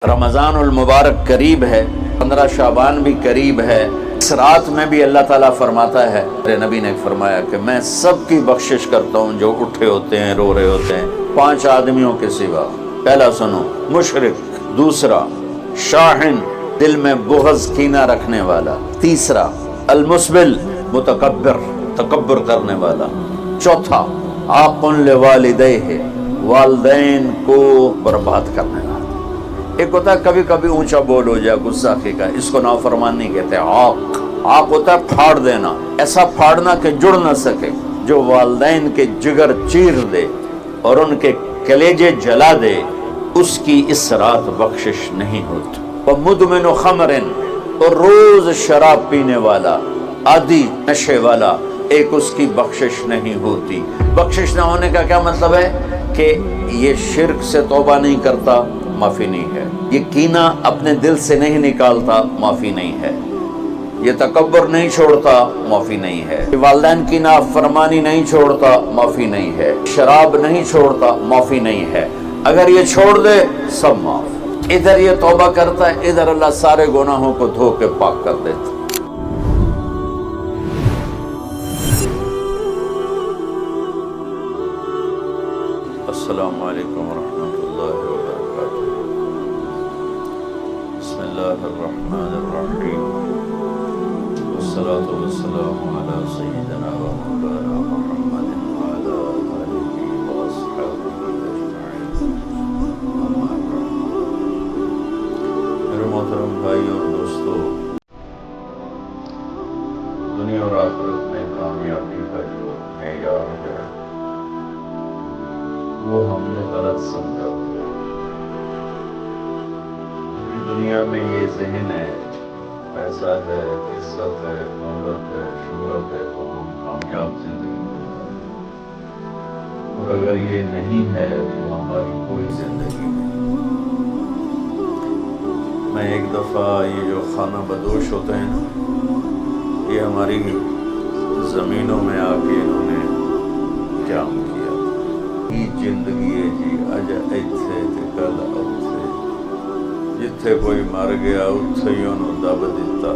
رمضان المبارک قریب ہے، 15 شعبان بھی قریب ہے۔ اس رات میں بھی اللہ تعالیٰ فرماتا ہے، میرے نبی نے فرمایا کہ میں سب کی بخشش کرتا ہوں جو اٹھے ہوتے ہیں، رو رہے ہوتے ہیں، 5 آدمیوں کے سوا۔ پہلا سنو، مشرک، دوسرا شاحن، دل میں بغض کینہ رکھنے والا، تیسرا المسبل، متکبر، تکبر کرنے والا، چوتھا عاق لوالدیہ، والدین کو برباد کرنے والا۔ ایک ہوتا ہے کبھی کبھی اونچا بول ہو جائے، گستاخی کا، اس کو نافرمانی کہتے ہیں۔ عاق ہوتا ہے پھاڑ دینا، ایسا پھاڑنا کہ جڑ نہ سکے، جو والدین کے جگر چیر دے اور ان کے کلیجے جلا دے، اس کی اس رات بخشش نہیں ہوتی۔ ومدمن خمر، اور روز شراب پینے والا، عادی نشے والا، ایک اس کی بخشش نہیں ہوتی۔ بخشش نہ ہونے کا کیا مطلب ہے؟ کہ یہ شرک سے توبہ نہیں کرتا، معافی نہیں ہے، یہ کینہ اپنے دل سے نہیں نکالتا، معافی نہیں ہے، یہ تکبر نہیں چھوڑتا، معافی نہیں ہے، والدین کی نافرمانی نہیں چھوڑتا، معافی نہیں ہے، شراب نہیں چھوڑتا، معافی نہیں ہے۔ اگر یہ چھوڑ دے سب معاف۔ ادھر یہ توبہ کرتا ہے، ادھر اللہ سارے گناہوں کو دھو کے پاک کر دیتا۔ السلام علیکم ورحمۃ اللہ وبرکاتہ۔ بسم اللہ الرحمن الرحیم، والصلاة والسلام علی سیدنا و مولانا محمد وعلی آلہ واصحابہ اجمعین، اما بعد۔ میرے محترم بھائی اور دوستو، دنیا اور آخرت میں کامیابی کا جو معیار ہے وہ ہم نے غلط سمجھا۔ دنیا میں یہ ذہن ہے، پیسہ ہے، عزت ہے، دولت ہے، شہرت ہے تو ہم کامیاب زندگی گزاریں، اور اگر یہ نہیں ہے تو ہماری کوئی زندگی نہیں۔ میں ایک دفعہ یہ جو خانہ بدوش ہوتے ہیں نا، یہ ہماری زمینوں میں آ کے انہوں نے قیام کیا۔ زندگی ہے جی، اج ایتھے تے کل اوتھے، جتھے کوئی مر گیا اتھے ہی انہوں دب دیتا،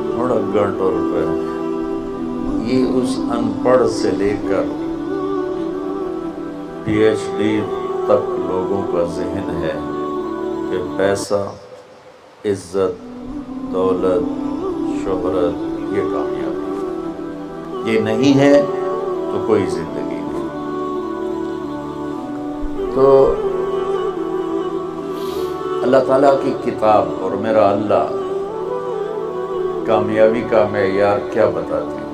تھوڑا اگاں ٹر پہ۔ یہ اس ان پڑھ سے لے کر پی ایچ ڈی تک لوگوں کا ذہن ہے کہ پیسہ، عزت، دولت، شہرت یہ کامیابی، یہ نہیں ہے تو کوئی زندگی نہیں۔ تو اللہ تعالیٰ کی کتاب اور میرا اللہ کامیابی کا معیار کیا بتاتی ہے؟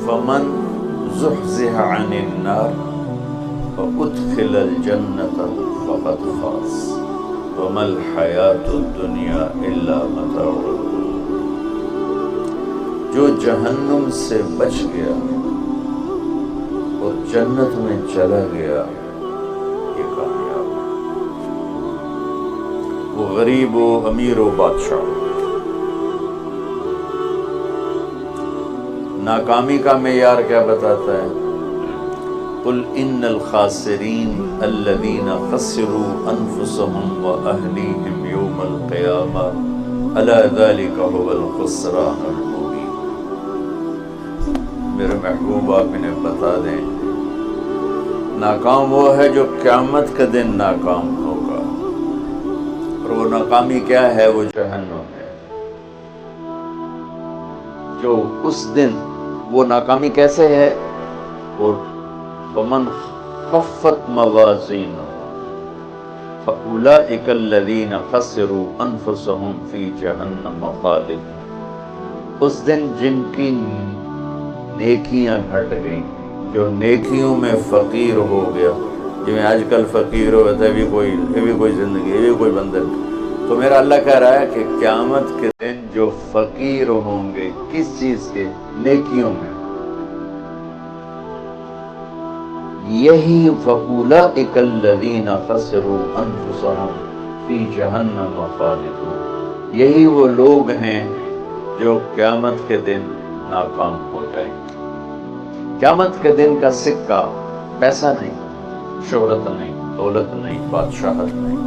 فَمَنْ زُحْزِحَ عَنِ النَّارِ وَأُدْخِلَ الْجَنَّةَ فَقَدْ فَازَ وَمَا الْحَيَاةُ الدُّنْيَا إِلَّا مَتَاعُ الْغُرُورِ۔ جو جہنم سے بچ گیا اور جنت میں چلا گیا، یہ کامیاب ہے۔ وہ غریب و امیر و بادشاہ۔ ناکامی کا معیار کیا بتاتا ہے؟ قُلْ إِنَّ الْخَاسِرِينَ الَّذِينَ خَسِرُوا أَنفُسَهُمْ وَأَهْلِيهِمْ يَوْمَ الْقِيَامَةِ أَلَا ذَلِكَ هُوَ الْخُسْرَانُ الْمُبِينُ۔ میرے محبوب آپ انہیں بتا دیں، ناکام وہ ہے جو قیامت کے دن ناکام ہوگا، اور وہ ناکامی کیا ہے؟ وہ جہنم ہے۔ جو اس دن وہ ناکامی کیسے ہے؟ وہ فَمَنْ خَفَّتْ مَوَازِينُهُ فَأُولَئِكَ الَّذِينَ خَسِرُوا أَنفُسَهُمْ فِي جَهَنَّمَ خَالِدُونَ۔ اس دن جن کی نیکیاں گھٹ گئیں، جو نیکیوں میں فقیر ہو گیا، جو آج کل فقیر ہو گیا، یہ بھی کوئی زندگی، یہ بھی کوئی بندن۔ تو میرا اللہ کہہ رہا ہے کہ قیامت کے دن جو فقیر ہوں گے، کس چیز کے؟ نیکیوں میں۔ یہی فَأُولَئِكَ الَّذِينَ خَسِرُوا أَنفُسَهُمْ فِي جَهَنَّمَ خَالِدُونَ۔ یہی وہ لوگ ہیں جو قیامت کے دن ناکام ہو جائیں گے۔ قیامت کے دن کا سکہ پیسہ نہیں، شہرت نہیں، دولت نہیں، بادشاہت نہیں۔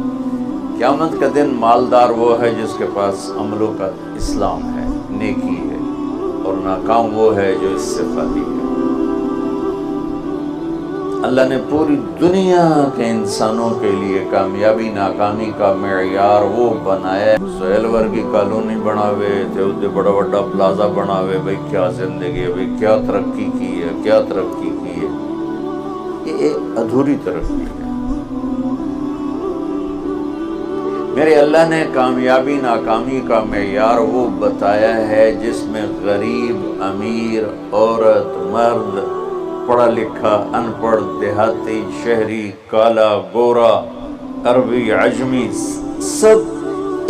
قیامت کا دن مالدار وہ ہے جس کے پاس عملوں کا اسلام ہے، نیکی ہے، اور ناکام وہ ہے جو اس سے خالی ہے۔ اللہ نے پوری دنیا کے انسانوں کے لیے کامیابی ناکامی کا معیار وہ بنایا ہے۔ سہیل ورگی کالونی بناوے تے اتنے بڑا بڑا پلازا بناوے، بھئی کیا زندگی ہے، بھئی کیا ترقی کی ہے، کیا ترقی کی ہے۔ یہ ایک ادھوری ترقی ہے۔ میرے اللہ نے کامیابی ناکامی کا معیار وہ بتایا ہے جس میں غریب، امیر، عورت، مرد، پڑھا لکھا، ان پڑھ، دیہاتی، شہری، کالا، گورا، عربی، عجمی، سب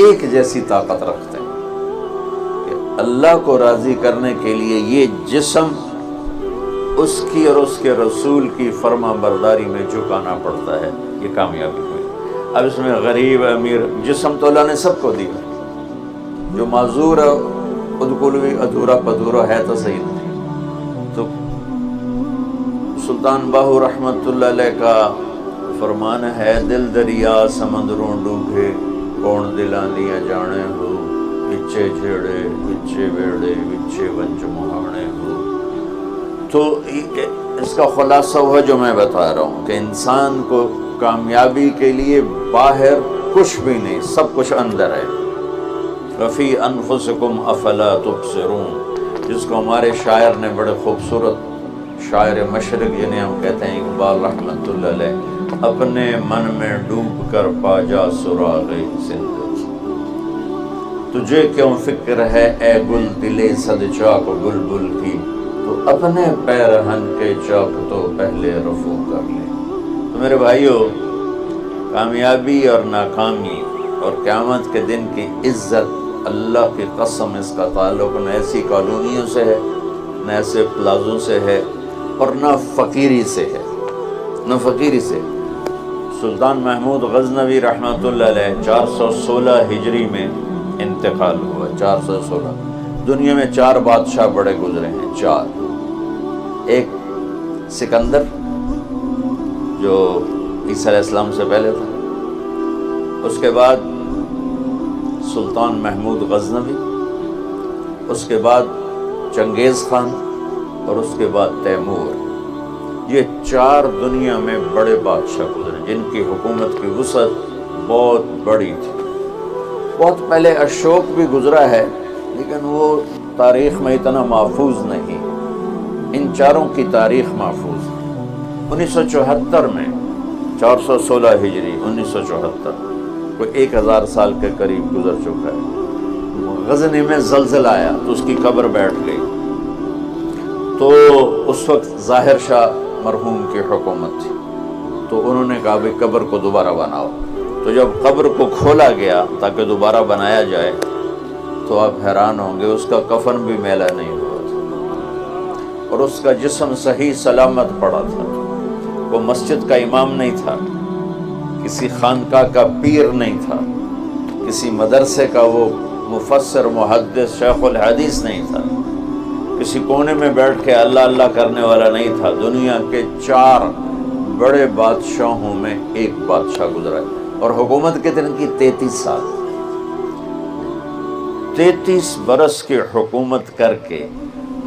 ایک جیسی طاقت رکھتے ہیں کہ اللہ کو راضی کرنے کے لیے یہ جسم اس کی اور اس کے رسول کی فرما برداری میں جھکانا پڑتا ہے۔ یہ کامیابی ہوئی۔ اب اس میں غریب، امیر، جسم تو اللہ نے سب کو دیا، جو معذور ہے بالکل بھی ادھورا پدھورا ہے تو صحیح نہیں۔ تو سلطان باہو رحمت اللہ علیہ کا فرمان ہے، دل دریا سمندروں ڈوبے، کون دلاں دیا جانے ہو، بچے جھیڑے بچے بیڑے بچے ونج مہانے ہو۔ تو اس کا خلاصہ وہ جو میں بتا رہا ہوں کہ انسان کو کامیابی کے لیے باہر کچھ بھی نہیں، سب کچھ اندر ہے۔ وفی انفسکم افلا تبصرون، جس کو ہمارے شاعر نے بڑے خوبصورت، شاعر مشرق جنہیں ہم کہتے ہیں اقبال رحمت اللہ علیہ، اپنے من میں ڈوب کر پا جا سراغ زندگی، تجھے کیوں فکر ہے اے گل دلے صد چاک بلبل کی، تو اپنے پیرہن کے چاک تو پہلے رفو کر لے۔ تو میرے بھائیو، کامیابی اور ناکامی اور قیامت کے دن کی عزت، اللہ کی قسم اس کا تعلق نہ ایسی کالونیوں سے ہے، نہ ایسے پلازوں سے ہے، اور نہ فقیری سے ہے، نہ فقیری سے۔ سلطان محمود غزنوی رحمۃ اللہ علیہ 416 ہجری میں انتقال ہوا۔ 416 دنیا میں 4 بادشاہ بڑے گزرے ہیں، 4۔ ایک سکندر جو عیسیٰ علیہ السلام سے پہلے تھا، اس کے بعد سلطان محمود غزنوی، اس کے بعد چنگیز خان، اور اس کے بعد تیمور۔ یہ 4 دنیا میں بڑے بادشاہ گزرے جن کی حکومت کی وسعت بہت بڑی تھی۔ بہت پہلے اشوک بھی گزرا ہے، لیکن وہ تاریخ میں اتنا محفوظ نہیں۔ ان 4 کی تاریخ محفوظ ہے۔ 1974 میں 416 ہجری 1974 کوئی 1000 سال کے قریب گزر چکا ہے۔ غزنی میں زلزلہ آیا تو اس کی قبر بیٹھ گئی۔ تو اس وقت ظاہر شاہ مرحوم کی حکومت تھی، تو انہوں نے کہا بھی قبر کو دوبارہ بناؤ۔ تو جب قبر کو کھولا گیا تاکہ دوبارہ بنایا جائے تو آپ حیران ہوں گے، اس کا کفن بھی میلا نہیں ہوا تھا، اور اس کا جسم صحیح سلامت پڑا تھا۔ وہ مسجد کا امام نہیں تھا، کسی خانقاہ کا پیر نہیں تھا، کسی مدرسے کا وہ مفسر محدث شیخ الحدیث نہیں تھا، کسی کونے میں بیٹھ کے اللہ اللہ کرنے والا نہیں تھا۔ دنیا کے 4 بڑے بادشاہوں میں ایک بادشاہ گزرا ہے، اور حکومت کے دن کی 33 سال، 33 برس کی حکومت کر کے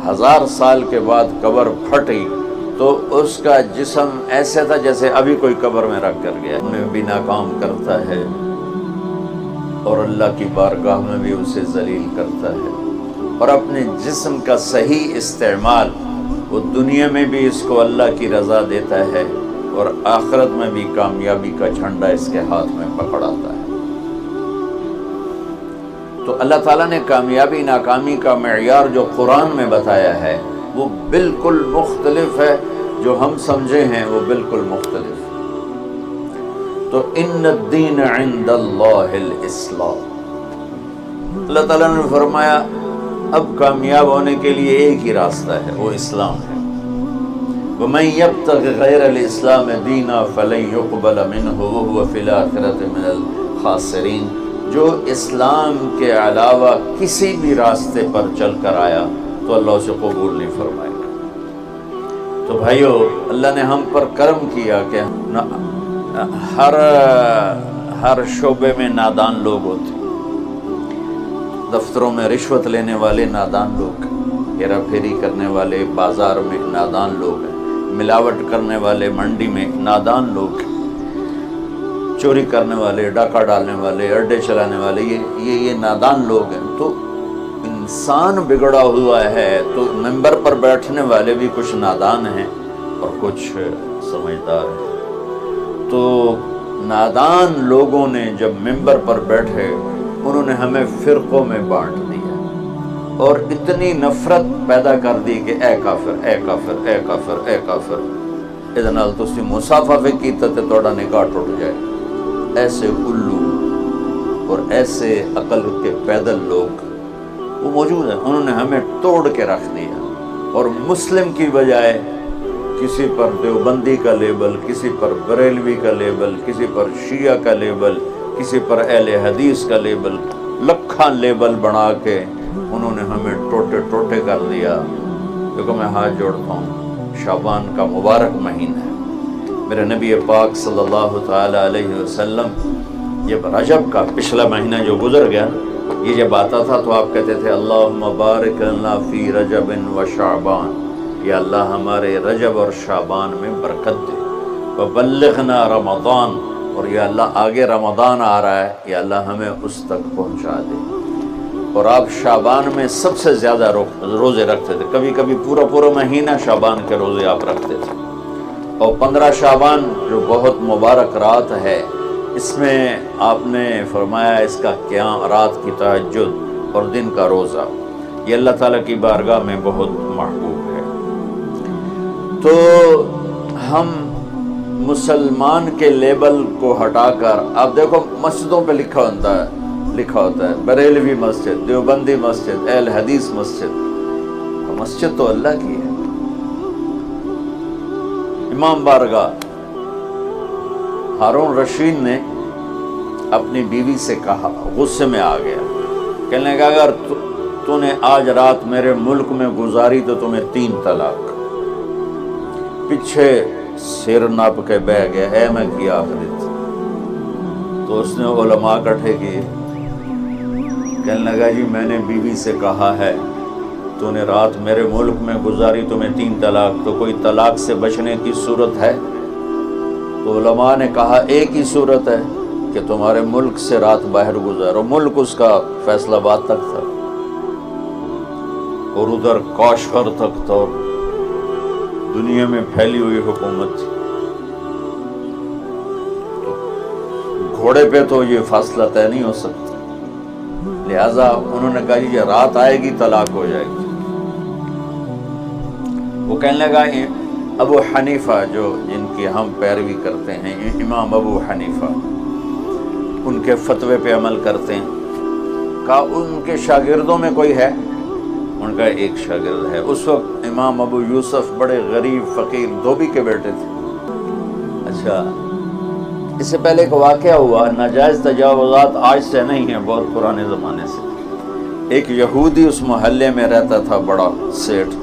1000 سال کے بعد قبر پھٹی تو اس کا جسم ایسے تھا جیسے ابھی کوئی قبر میں رکھ کر گیا۔ میں بھی ناکام کرتا ہے اور اللہ کی بارگاہ میں بھی اسے ذلیل کرتا ہے، اور اپنے جسم کا صحیح استعمال وہ دنیا میں بھی اس کو اللہ کی رضا دیتا ہے، اور آخرت میں بھی کامیابی کا جھنڈا اس کے ہاتھ میں پکڑاتا ہے۔ تو اللہ تعالیٰ نے کامیابی ناکامی کا معیار جو قرآن میں بتایا ہے وہ بالکل مختلف ہے، جو ہم سمجھے ہیں وہ بالکل مختلف ہے۔ تو ان الدین عند اللہ الاسلام، اللہ تعالیٰ نے فرمایا اب کامیاب ہونے کے لیے ایک ہی راستہ ہے، وہ اسلام ہے۔ وَمَن يَبْتَغِ غَيْرَ الْإِسْلَامِ دِينًا فَلَن يُقْبَلَ مِنْهُ وَهُوَ فِي الْآخِرَةِ مِنَ الْخَاسِرِينَ، جو اسلام کے علاوہ کسی بھی راستے پر چل کر آیا تو اللہ اسے قبول نہیں فرمائے گا۔ تو بھائیو، اللہ نے ہم پر کرم کیا کہ نہ ہر شعبے میں نادان لوگ ہوتے ہیں. دفتروں میں رشوت لینے والے نادان لوگ ہیں، ہیرا پھیری کرنے والے بازار میں نادان لوگ ہیں، ملاوٹ کرنے والے منڈی میں نادان لوگ ہیں، چوری کرنے والے، ڈاکہ ڈالنے والے، اڈے چلانے والے، یہ نادان لوگ ہیں. تو انسان بگڑا ہوا ہے تو ممبر پر بیٹھنے والے بھی کچھ نادان ہیں اور کچھ سمجھدار ہیں. تو نادان لوگوں نے جب ممبر پر بیٹھے انہوں نے ہمیں فرقوں میں بانٹ دیا اور اتنی نفرت پیدا کر دی کہ اے کافر، اے کافر، اے کافر، اے کافر. ادھر نال تسی مصافحہ کیتا تے تہاڈا نکاح ٹوٹ جائے. ایسے الو اور ایسے عقل کے پیدل لوگ وہ موجود ہیں. انہوں نے ہمیں توڑ کے رکھ دیا اور مسلم کی بجائے کسی پر دیوبندی کا لیبل، کسی پر بریلوی کا لیبل، کسی پر شیعہ کا لیبل، کسی پر اہل حدیث کا لیبل، لکھاں لیبل بنا کے انہوں نے ہمیں ٹوٹے ٹوٹے کر دیا. دیکھو میں ہاتھ جوڑتا ہوں، شعبان کا مبارک مہینہ ہے. میرے نبی پاک صلی اللہ تعالی علیہ وسلم جب رجب کا پچھلا مہینہ جو گزر گیا یہ جب آتا تھا تو آپ کہتے تھے اللہم بارک لنا فی رجب و شعبان، یا اللہ ہمارے رجب اور شعبان میں برکت دے. وبلغنا رمضان، اور یا اللہ آگے رمضان آ رہا ہے، یا اللہ ہمیں اس تک پہنچا دے. اور آپ شعبان میں سب سے زیادہ روزے رکھتے تھے، کبھی کبھی پورا مہینہ شعبان کے روزے آپ رکھتے تھے. اور 15 شعبان جو بہت مبارک رات ہے، اس میں آپ نے فرمایا اس کا قیام، رات کی تہجد اور دن کا روزہ، یہ اللہ تعالیٰ کی بارگاہ میں بہت محبوب ہے. تو ہم مسلمان کے لیبل کو ہٹا کر، آپ دیکھو مسجدوں پہ لکھا ہوتا ہے بریلوی مسجد، دیوبندی مسجد، اہل حدیث مسجد. مسجد تو اللہ کی ہے. امام بارگاہ ہارون رشید نے اپنی بیوی سے کہا، غصے میں آ گیا، کہنے لگا اگر تو نے آج رات میرے ملک میں گزاری تو تمہیں 3 طلاق. پیچھے سر ناپ کے بہ گیا، اے میں کی آخرت. تو اس نے علماء اکٹھے کیے، کہنے لگا جی میں نے بیوی سے کہا ہے تو نے رات میرے ملک میں گزاری تمہیں 3 طلاق، تو کوئی طلاق سے بچنے کی صورت ہے؟ تو علماء نے کہا ایک ہی صورت ہے کہ تمہارے ملک سے رات باہر گزارو. ملک اس کا فیصل آباد تک تھا اور ادھر کاشغر تک تھا، دنیا میں پھیلی ہوئی حکومت تھی. تو گھوڑے پہ تو یہ فاصلہ طے نہیں ہو سکتا، لہٰذا انہوں نے کہا یہ رات آئے گی طلاق ہو جائے گی. وہ کہنے لگا ابو حنیفہ جن کی ہم پیروی کرتے ہیں، امام ابو حنیفہ، ان کے فتوے پہ عمل کرتے ہیں. کہا ان کے شاگردوں میں کوئی ہے؟ ان کا ایک شاگرد ہے. اس وقت امام ابو یوسف بڑے غریب فقیر دھوبی کے بیٹے تھے. اچھا، اس سے پہلے ایک واقعہ ہوا، ناجائز تجاوزات آج سے نہیں ہیں، بہت پرانے زمانے سے. ایک یہودی اس محلے میں رہتا تھا، بڑا سیٹھ.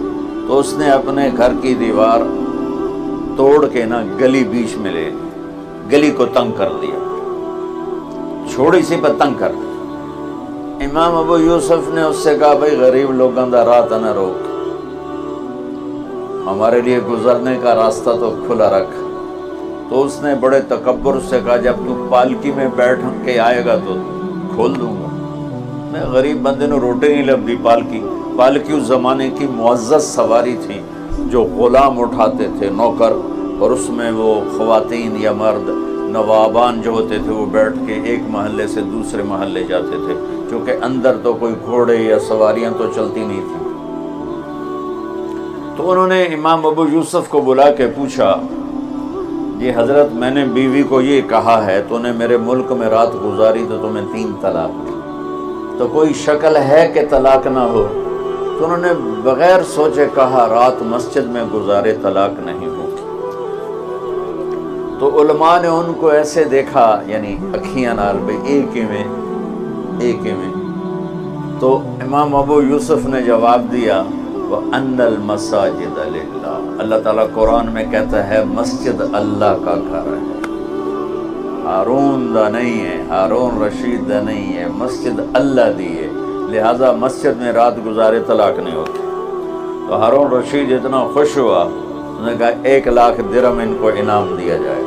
تو اس نے اپنے گھر کی دیوار توڑ کے گلی بیچ میں لے، گلی کو تنگ کر دیا، چھوڑی سی پر تنگ کر دیا. امام ابو یوسف نے اس سے کہا بھائی غریب لوگوں کا راہ نہ روک، ہمارے لیے گزرنے کا راستہ تو کھلا رکھ. تو اس نے بڑے تکبر سے کہا جب تو پالکی میں بیٹھ کے آئے گا تو کھول دوں گا. میں غریب بندے نے روٹی نہیں لبھی. پالکی اس زمانے کی معزز سواری تھی جو غلام اٹھاتے تھے، نوکر، اور اس میں وہ خواتین یا مرد نوابان جو ہوتے تھے وہ بیٹھ کے ایک محلے سے دوسرے محلے جاتے تھے، کیونکہ اندر تو کوئی گھوڑے یا سواریاں تو چلتی نہیں تھیں. تو انہوں نے امام ابو یوسف کو بلا کے پوچھا جی حضرت میں نے بیوی کو یہ کہا ہے تو نے میرے ملک میں رات گزاری تو تمہیں 3 طلاق، تو کوئی شکل ہے کہ طلاق نہ ہو؟ تو انہوں نے بغیر سوچے کہا رات مسجد میں گزارے طلاق نہیں ہوگی. تو علماء نے ان کو ایسے دیکھا، یعنی اکھیاں نال بھئی ایک ہی میں. تو امام ابو یوسف نے جواب دیا وَأَنَّ الْمَسَاجِدَ لِلَّهِ، اللہ تعالیٰ قرآن میں کہتا ہے مسجد اللہ کا گھر ہے. ہارون دا نہیں ہے، ہارون رشید دا نہیں ہے، مسجد اللہ دی ہے، لہٰذا مسجد میں رات گزارے طلاق نہیں ہوتی۔ تو ہارون رشید اتنا خوش ہوا، انہوں نے کہا 1,00,000 درہم ان کو انعام دیا جائے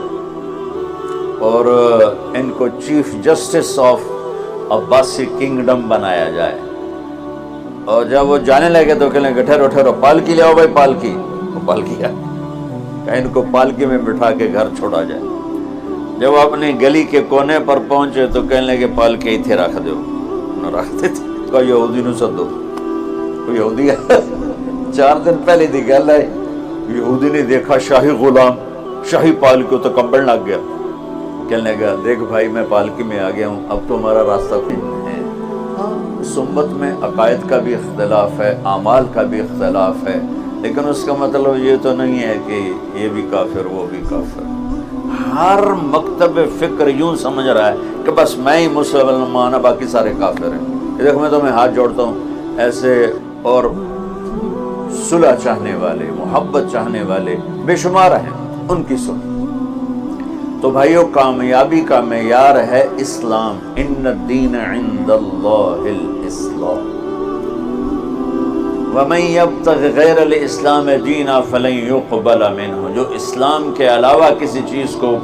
اور ان کو chief justice of Abbasi kingdom بنایا جائے۔ اور جب وہ جانے لگے تو کہنے لگے ٹھہرو ٹھہرو، پالکی لے آؤ بھائی، پالکی۔ وہ پالکی آ، کہ ان کو پالکی میں بٹھا کے گھر چھوڑا جائے۔ جب اپنی گلی کے کونے پر پہنچے تو کہنے لگے پالکی اتھے رکھ دو، نہ رکھتے تھے۔ کہا یہودی نو سدو، کوئی یہودی ہے 4 دن پہلے دی گل ہے، یہودی نے دیکھا شاہی غلام شاہی پالکی تو کمبل لگ گیا، کہنے لگا دیکھ بھائی میں پالکی میں آ گیا ہوں، اب تو ہمارا راستہ کھل ہے۔ اس امت میں عقائد کا بھی اختلاف ہے، اعمال کا بھی اختلاف ہے، لیکن اس کا مطلب یہ تو نہیں ہے کہ یہ بھی کافر وہ بھی کافر۔ ہر مکتب فکر یوں سمجھ رہا ہے کہ بس میں ہی مسلمان ہوں، باقی سارے کافر ہیں۔ یہ دیکھو میں تمہیں ہاتھ جوڑتا ہوں، ایسے اور صلح چاہنے والے، محبت چاہنے والے بے شمار ہیں، ان کی سن۔ تو بھائیو کامیابی کا معیار ہے اسلام، ان الدین عند اللہ الاسلام، ومن یبتغ غیر الاسلام دینا فلن یقبل منہ، جو اسلام کے علاوہ کسی چیز کو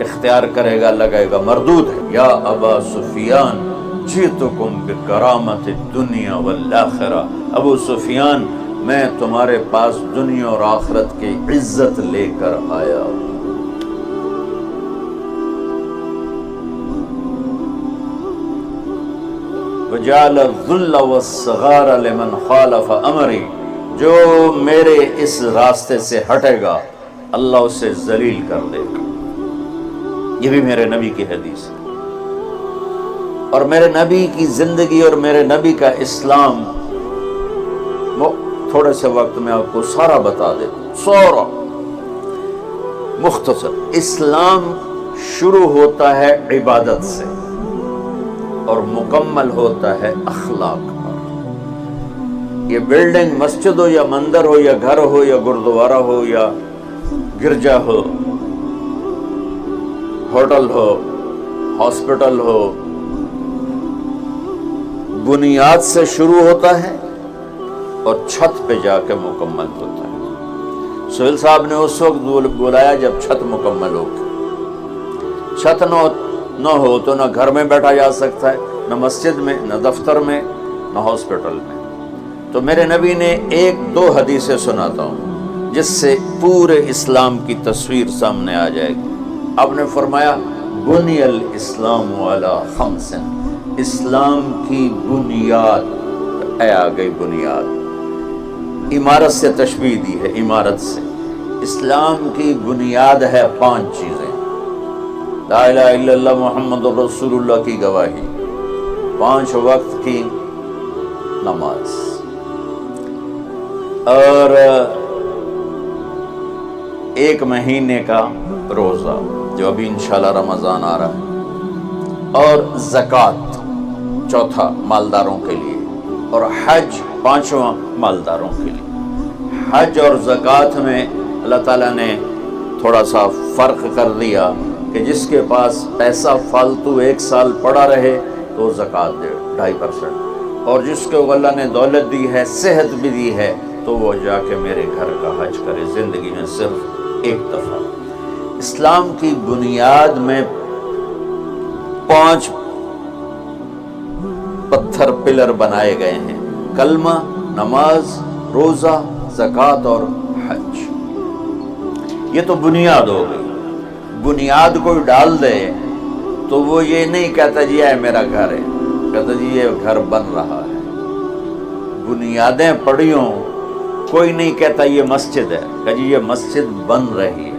اختیار کرے گا اللہ کہے گا مردود ہے۔ یا ابا سفیان جئتکم بکرامت الدنیا والآخرہ، ابو سفیان میں تمہارے پاس دنیا اور آخرت کی عزت لے کر آیا ہوں۔ وجعل الذل والصغار لمن خالف امری، جو میرے اس راستے سے ہٹے گا اللہ اسے ذلیل کر دے گا۔ یہ بھی میرے نبی کی حدیث ہے، اور میرے نبی کی زندگی اور میرے نبی کا اسلام، وہ تھوڑے سے وقت میں آپ کو سارا بتا دیتا ہوں، سارا مختصر۔ اسلام شروع ہوتا ہے عبادت سے اور مکمل ہوتا ہے اخلاق پر۔ یہ بلڈنگ مسجد ہو یا مندر ہو یا گھر ہو یا گردوارہ ہو یا گرجا ہو، ہوٹل ہو، ہاسپٹل ہو، بنیاد سے شروع ہوتا ہے اور چھت پہ جا کے مکمل ہوتا ہے۔ سہیل صاحب نے اس وقت بلایا جب چھت مکمل ہو گئی۔ چھت نہ ہو تو نہ گھر میں بیٹھا جا سکتا ہے، نہ مسجد میں، نہ دفتر میں، نہ ہاسپٹل میں۔ تو میرے نبی نے 1-2 حدیثیں سناتا ہوں جس سے پورے اسلام کی تصویر سامنے آ جائے گی۔ آپ نے فرمایا بنی الاسلام علی 5، اسلام کی بنیاد، اے آ گئی بنیاد، عمارت سے تشبیہ دی ہے، عمارت سے۔ اسلام کی بنیاد ہے 5 چیزیں، لا الہ الا اللہ محمد رسول اللہ کی گواہی، 5 وقت کی نماز، اور 1 مہینے کا روزہ جو ابھی انشاءاللہ رمضان آ رہا ہے، اور زکوٰۃ 4 مالداروں کے لیے، اور حج 5واں مالداروں کے لیے۔ حج اور زکوٰۃ میں اللہ تعالیٰ نے تھوڑا سا فرق کر دیا کہ جس کے پاس پیسہ فالتو 1 سال پڑا رہے تو زکوٰۃ دے 2.5%، اور جس کو اللہ نے دولت دی ہے، صحت بھی دی ہے، تو وہ جا کے میرے گھر کا حج کرے زندگی میں صرف 1 دفعہ۔ اسلام کی بنیاد میں 5 پتھر پلر بنائے گئے ہیں، کلمہ، نماز، روزہ، زکوٰۃ اور حج۔ یہ تو بنیاد ہو گئی۔ بنیاد کوئی ڈال دے تو وہ یہ نہیں کہتا جی یہ میرا گھر ہے، کہتا جی یہ گھر بن رہا ہے۔ بنیادیں پڑی ہوں، کوئی نہیں کہتا یہ مسجد ہے، کہ جی یہ مسجد بن رہی ہے۔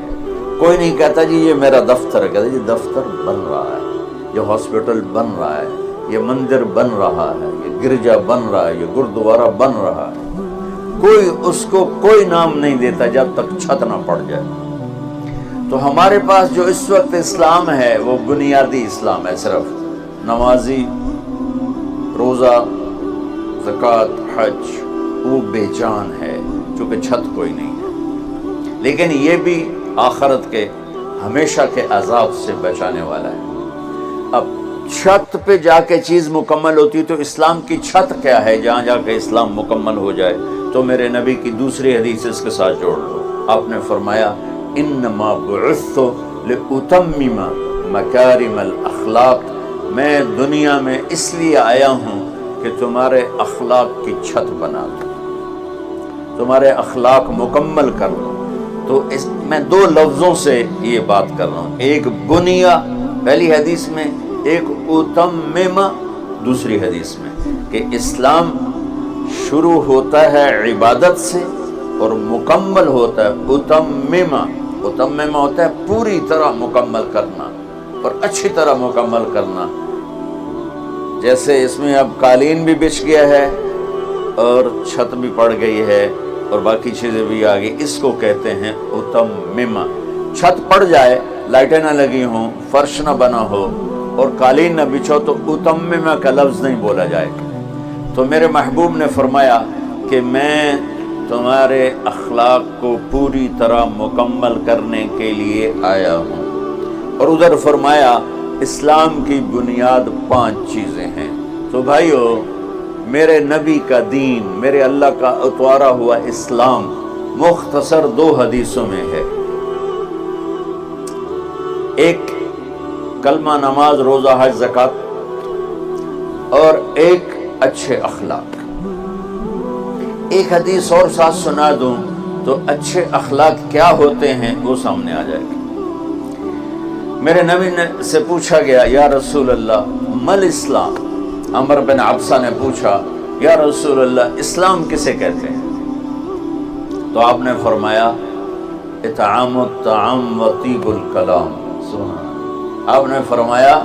کوئی نہیں کہتا جی یہ میرا دفتر ہے، کہتا جی دفتر بن رہا ہے، یہ ہاسپٹل بن رہا ہے، یہ مندر بن رہا ہے، یہ گرجا بن رہا ہے، یہ گردوارہ بن رہا ہے۔ کوئی اس کو کوئی نام نہیں دیتا جب تک چھت نہ پڑ جائے۔ تو ہمارے پاس جو اس وقت اسلام ہے وہ بنیادی اسلام ہے، صرف نمازی، روزہ، زکوٰۃ، حج، وہ بے جان ہے چونکہ چھت کوئی نہیں ہے۔ لیکن یہ بھی آخرت کے ہمیشہ کے عذاب سے بچانے والا ہے۔ اب چھت پہ جا کے چیز مکمل ہوتی ہے، تو اسلام کی چھت کیا ہے جہاں جا کے اسلام مکمل ہو جائے؟ تو میرے نبی کی دوسری حدیث اس کے ساتھ جوڑ لو۔ آپ نے فرمایا انما بعثت لاتمم مکارم الاخلاق، میں دنیا میں اس لیے آیا ہوں کہ تمہارے اخلاق کی چھت بنا دوں، تمہارے اخلاق مکمل کر دوں۔ تو میں دو لفظوں سے یہ بات کر رہا ہوں، ایک بنیا پہلی حدیث میں، ایک اتمم دوسری حدیث میں، کہ اسلام شروع ہوتا ہے عبادت سے اور مکمل ہوتا ہے اتمم ہوتا ہے پوری طرح مکمل کرنا اور اچھی طرح مکمل کرنا۔ جیسے اس میں اب قالین بھی بچھ گیا ہے اور چھت بھی پڑ گئی ہے اور باقی چیزیں بھی آ گئی، اس کو کہتے ہیں اتمم۔ چھت پڑ جائے، لائٹیں نہ لگی ہوں، فرش نہ بنا ہو اور قالین نہ بچھو تو اتمم کا لفظ نہیں بولا جائے گا۔ تو میرے محبوب نے فرمایا کہ میں تمہارے اخلاق کو پوری طرح مکمل کرنے کے لیے آیا ہوں۔ اور ادھر فرمایا اسلام کی بنیاد 5 چیزیں ہیں۔ تو بھائیو، میرے نبی کا دین، میرے اللہ کا اتوارا ہوا اسلام مختصر 2 حدیثوں میں ہے، ایک کلمہ، نماز، روزہ، حج، زکوٰۃ، اور ایک اچھے اخلاق۔ ایک حدیث اور ساتھ سنا دوں تو اچھے اخلاق کیا ہوتے ہیں وہ سامنے آ جائے گا۔ میرے نبی سے پوچھا گیا یا رسول اللہ مل اسلام، عمر بن عبسہ نے پوچھا یا رسول اللہ اسلام کسے کہتے ہیں؟ تو آپ نے فرمایا اطعام الطعام و طیب الکلام۔ آپ نے فرمایا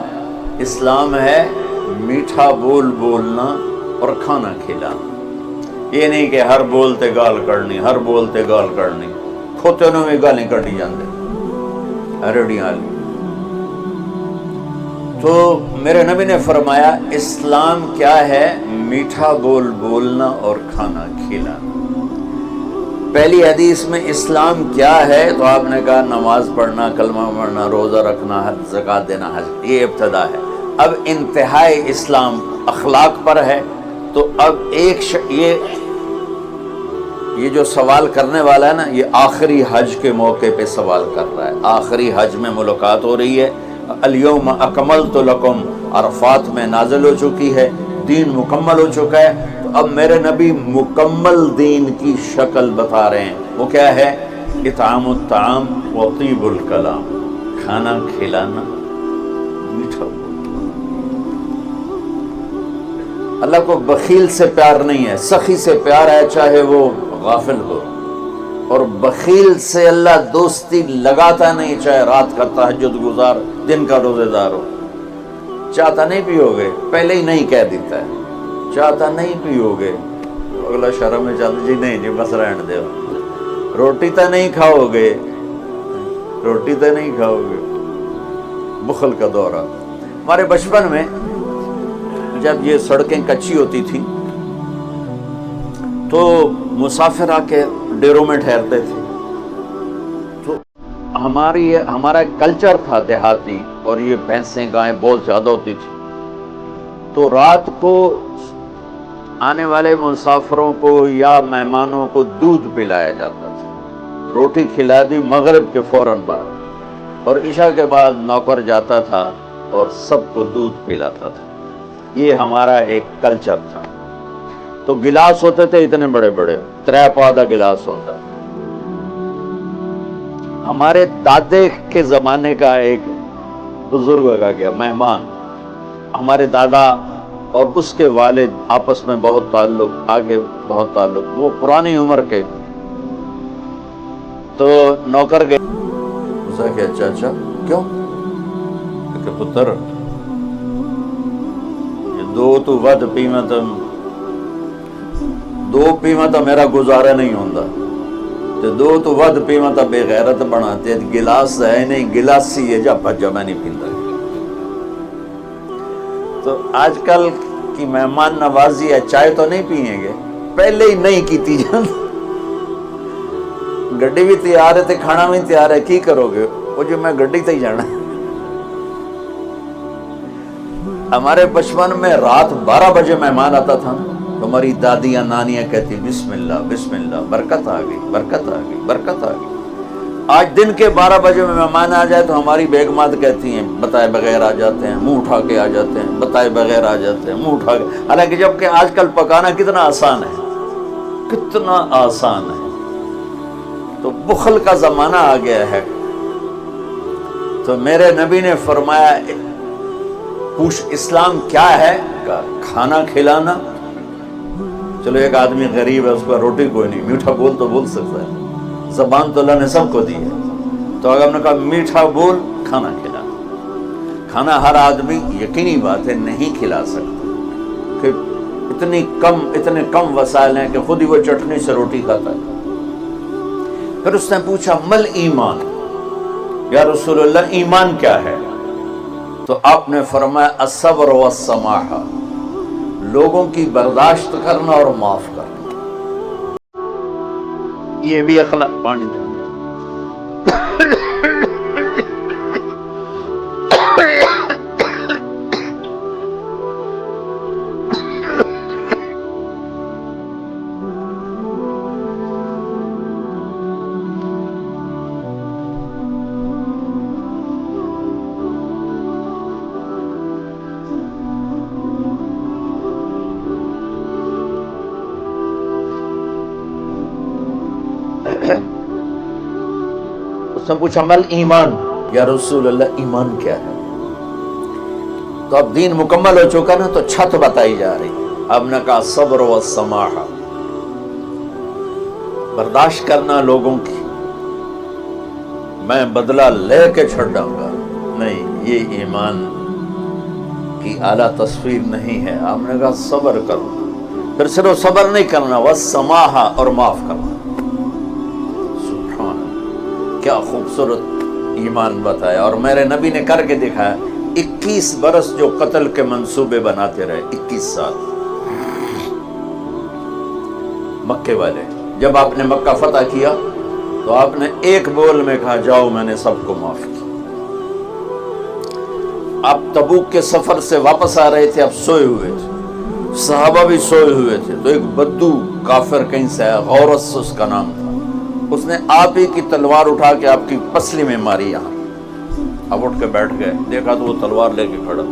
اسلام ہے میٹھا بول بولنا اور کھانا کھلانا۔ یہ نہیں کہ ہر بولتے گال کرنی، ہر بولتے گال کرنی، کھوتے نوں میں گالیں کٹی جاندے ریڑیاں لی۔ تو میرے نبی نے فرمایا اسلام کیا ہے؟ میٹھا بول بولنا اور کھانا کھلانا۔ پہلی حدیث میں اسلام کیا ہے تو آپ نے کہا نماز پڑھنا، کلمہ پڑھنا، روزہ رکھنا، زکوٰۃ دینا، حج، یہ ابتدا ہے۔ اب انتہائی اسلام اخلاق پر ہے۔ تو اب یہ جو سوال کرنے والا ہے نا، یہ آخری حج کے موقع پہ سوال کر رہا ہے۔ آخری حج میں ملاقات ہو رہی ہے، الیوم اکملت لکم عرفات میں نازل ہو چکی ہے، دین مکمل ہو چکا ہے۔ تو اب میرے نبی مکمل دین کی شکل بتا رہے ہیں، وہ کیا ہے؟ اطعام الطعام و طیب الکلام، کھانا کھلانا، میٹھا بولنا۔ اللہ کو بخیل سے پیار نہیں ہے، سخی سے پیار ہے، چاہے وہ غافل ہو۔ اور بخیل سے اللہ دوستی لگاتا نہیں، چاہے رات کا تہجد گزار، دن کا روزے دار ہو۔ چاہتا نہیں پیو گے، پہلے ہی نہیں کہہ دیتا ہے، چاہتا نہیں پیو گے، اگلا شرم میں چاہتا جی نہیں جی بس رہن دے، روٹی تو نہیں کھاؤ گے، روٹی تو نہیں کھاؤ گے، بخل کا دورہ۔ ہمارے بچپن میں جب یہ سڑکیں کچی ہوتی تھی تو مسافر آ کے ڈیروں میں ٹھہرتے تھے، تو ہمارا کلچر تھا دیہاتی، اور یہ بھینسیں گائیں بہت زیادہ ہوتی تھی، تو رات کو آنے والے مسافروں کو یا مہمانوں کو دودھ پلایا جاتا تھا، روٹی کھلا دی مغرب کے فوراً بعد، اور عشاء کے بعد نوکر جاتا تھا اور سب کو دودھ پلاتا تھا۔ یہ ہمارا ایک کلچر تھا۔ تو گلاس ہوتے تھے اتنے بڑے بڑے، 3 پادا گلاس ہوتا۔ ہمارے دادے کے زمانے کا ایک بزرگ آ گیا مہمان، ہمارے دادا اور اس کے والد آپس میں بہت تعلق، آگے بہت تعلق، وہ پرانی عمر کے۔ تو نوکر گئے، اسا کہ اچھا کیوں؟ کہ پتر دو تو ود پیواں دو پیواں تو میرا گزارا نہیں ہوندا، تے دو تو ود پیواں تو بے غیرت بنا، تے گلاس ہے نہیں، گلاسی ہے، جا بھجا میں نہیں پیندا۔ تو آج کل کی مہمان نوازی ہے، چائے تو نہیں پیئیں گے، پہلے ہی نہیں کیتی جاندی، گڈی بھی تیار ہے تے کھانا بھی تیار ہے، کی کرو گے؟ وہ جو میں گڈی تے ہی جانا ہے۔ ہمارے بچپن میں رات 12 بجے مہمان آتا تھا تو ہماری دادیاں نانیاں کہتی بسم اللہ بسم اللہ، برکت آ گئی برکت آ گئی برکت آ گئی۔ آج دن کے 12 بجے میں مہمان آ جائے تو ہماری بیگمات کہتی ہیں بتائے بغیر آ جاتے ہیں، منہ اٹھا کے آ جاتے ہیں، بتائے بغیر آ جاتے ہیں، منہ اٹھا کے۔ حالانکہ جب کہ آج کل پکانا کتنا آسان ہے، کتنا آسان ہے۔ تو بخل کا زمانہ آ گیا ہے۔ تو میرے نبی نے فرمایا پوچھ اسلام کیا ہے؟ کھانا کھلانا۔ چلو ایک آدمی غریب ہے، اس کو روٹی کوئی نہیں، میٹھا بول تو بول سکتا ہے، زبان تو اللہ نے سب کو دی ہے، تو اگر ہم نے کہا میٹھا بول، کھانا کھلا۔ کھانا ہر آدمی یقینی بات ہے نہیں کھلا سکتا، کہ اتنے کم وسائل ہیں کہ خود ہی وہ چٹنی سے روٹی کھاتا ہے۔ پھر اس نے پوچھا مل ایمان، یا رسول اللہ ایمان کیا ہے؟ تو آپ نے فرمایا الصبر والسماحہ، لوگوں کی برداشت کرنا اور معاف کرنا۔ یہ بھی اخلاق پانی دے۔ اس نے پوچھا مل ایمان، یا رسول اللہ ایمان کیا ہے؟ تو اب دین مکمل ہو چکا نا، تو چھت بتائی جا رہی۔ اب نے کہا صبر و سماحہ، برداشت کرنا لوگوں کی، میں بدلہ لے کے چھڑاؤں گا نہیں، یہ ایمان کی اعلیٰ تصویر نہیں ہے۔ آپ نے کہا صبر کرو، پھر صرف صبر نہیں کرنا، والسماحہ، اور معاف کرنا۔ کیا خوبصورت ایمان بتایا، اور میرے نبی نے کر کے دکھایا۔ 21 برس جو قتل کے منصوبے بناتے رہے، 21 سال مکے والے، جب آپ نے مکہ فتح کیا تو آپ نے ایک بول میں کہا جاؤ میں نے سب کو معاف کیا۔ آپ تبوک کے سفر سے واپس آ رہے تھے، آپ سوئے ہوئے تھے، صحابہ بھی سوئے ہوئے تھے، تو ایک بدو کافر کہیں سے آیا، غورس اس کا نام تھا، اس نے آپ ہی کی تلوار اٹھا کے آپ کی پسلی میں ماری یہاں۔ اب اٹھ کے بیٹھ گئے، دیکھا تو وہ تلوار لے کے کھڑا،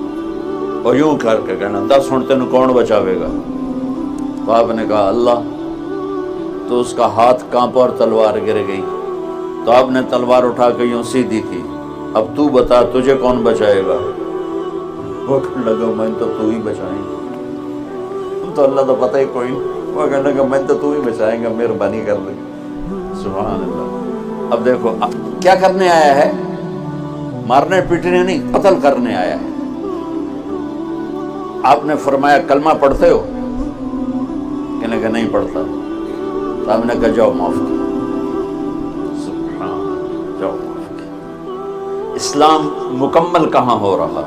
اور یوں کر کے کہنا 10 ہن تینوں کون بچاوے گا؟ تو آپ نے کہا اللہ، تو اس کا ہاتھ کانپا اور تلوار گر گئی۔ تو آپ نے تلوار اٹھا کے یوں سیدھی کی، اب تو بتا تجھے کون بچائے گا؟ وہ کہنے لگا میں تو ہی بچائیں گا، تو اللہ تو پتہ ہی کوئی نہیں۔ وہ کہنے لگا میں تو ہی بچائیں گا، مہربانی کر دے۔ سبحان اللہ۔ اب دیکھو کیا کرنے آیا ہے، مارنے پیٹنے نہیں، قتل کرنے آیا ہے۔ آپ نے فرمایا کلمہ پڑھتے ہو؟ کہنے کہ نہیں پڑھتا۔ تو آپ نے کہا جاؤ معاف کیا، سبحان، جاؤ معاف کیا۔ اسلام مکمل کہاں ہو رہا؟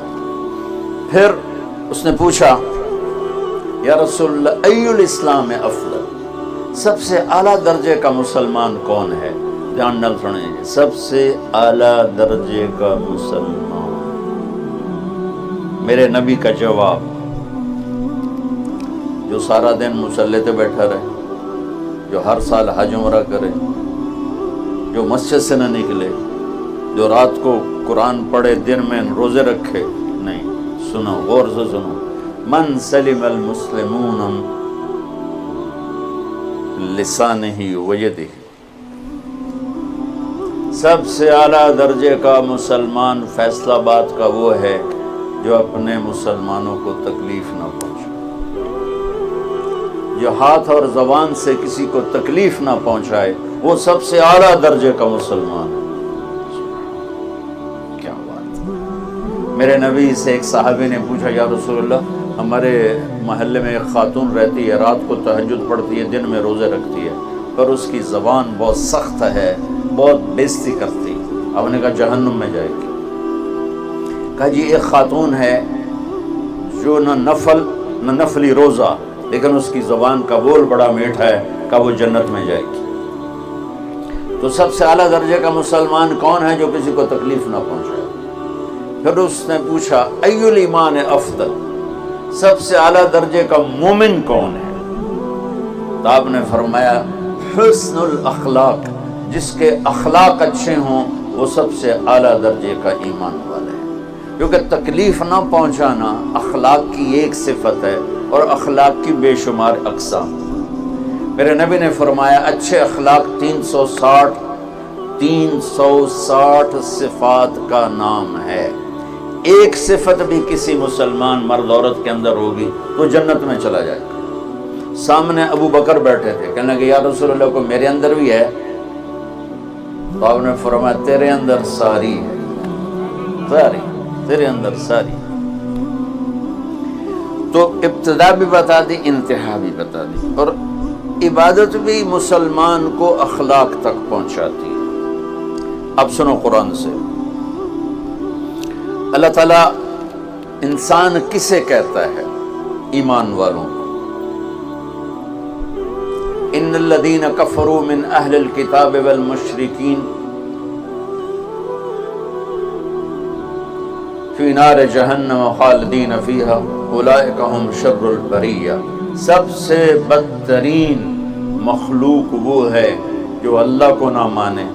پھر اس نے پوچھا یا رسول اللہ ای الاسلام افضل، سب سے اعلیٰ درجے کا مسلمان کون ہے؟ دھیان نال سنیں، سب سے اعلیٰ درجے کا مسلمان، میرے نبی کا جواب، جو سارا دن مصلی پہ بیٹھا رہے، جو ہر سال حج عمرہ کرے، جو مسجد سے نہ نکلے، جو رات کو قرآن پڑھے، دن میں روزے رکھے نہیں۔ سنو، غور سے سنو، من سلم المسلمون لسانہ ویدہ، سب سے اعلیٰ درجے کا مسلمان فیصلہ بات کا وہ ہے جو اپنے مسلمانوں کو تکلیف نہ پہنچائے، جو ہاتھ اور زبان سے کسی کو تکلیف نہ پہنچائے، وہ سب سے اعلیٰ درجے کا مسلمان ہے۔ کیا بات ہے۔ میرے نبی سے ایک صحابی نے پوچھا یا رسول اللہ، ہمارے محلے میں ایک خاتون رہتی ہے، رات کو تہجد پڑھتی ہے، دن میں روزے رکھتی ہے، پر اس کی زبان بہت سخت ہے، بہت بےزتی کرتی۔ اب نے کہا جہنم میں جائے گی۔ کہا جی ایک خاتون ہے جو نہ نفلی روزہ، لیکن اس کی زبان کا بول بڑا میٹھا ہے، کہا وہ جنت میں جائے گی۔ تو سب سے اعلیٰ درجے کا مسلمان کون ہے جو کسی کو تکلیف نہ پہنچائے؟ پھر اس نے پوچھا ای الایمان افضل، سب سے اعلیٰ درجے کا مومن کون ہے؟ تو آپ نے فرمایا حسن الاخلاق، جس کے اخلاق اچھے ہوں وہ سب سے اعلیٰ درجے کا ایمان والے ہیں، کیونکہ تکلیف نہ پہنچانا اخلاق کی ایک صفت ہے اور اخلاق کی بے شمار اقسام۔ میرے نبی نے فرمایا اچھے اخلاق 360 صفات کا نام ہے، ایک صفت بھی کسی مسلمان مرد عورت کے اندر ہوگی تو جنت میں چلا جائے گا۔ سامنے ابو بکر بیٹھے تھے، کہنے لگے یا رسول اللہ کو میرے اندر بھی ہے؟ تو آپ نے فرمایا تیرے اندر ساری ہے، ساری تیرے اندر ساری۔ تو ابتدا بھی بتا دی، انتہا بھی بتا دی، اور عبادت بھی مسلمان کو اخلاق تک پہنچاتی ہے۔ اب سنو قرآن سے، اللہ تعالیٰ انسان کسے کہتا ہے؟ ایمان والوں کو۔ ان الذین کفروا من اہل الکتاب والمشرکین فی نار جہنم خالدین فیہا اولئک ہم شر البریہ۔ سب سے بدترین مخلوق وہ ہے جو اللہ کو نہ مانے،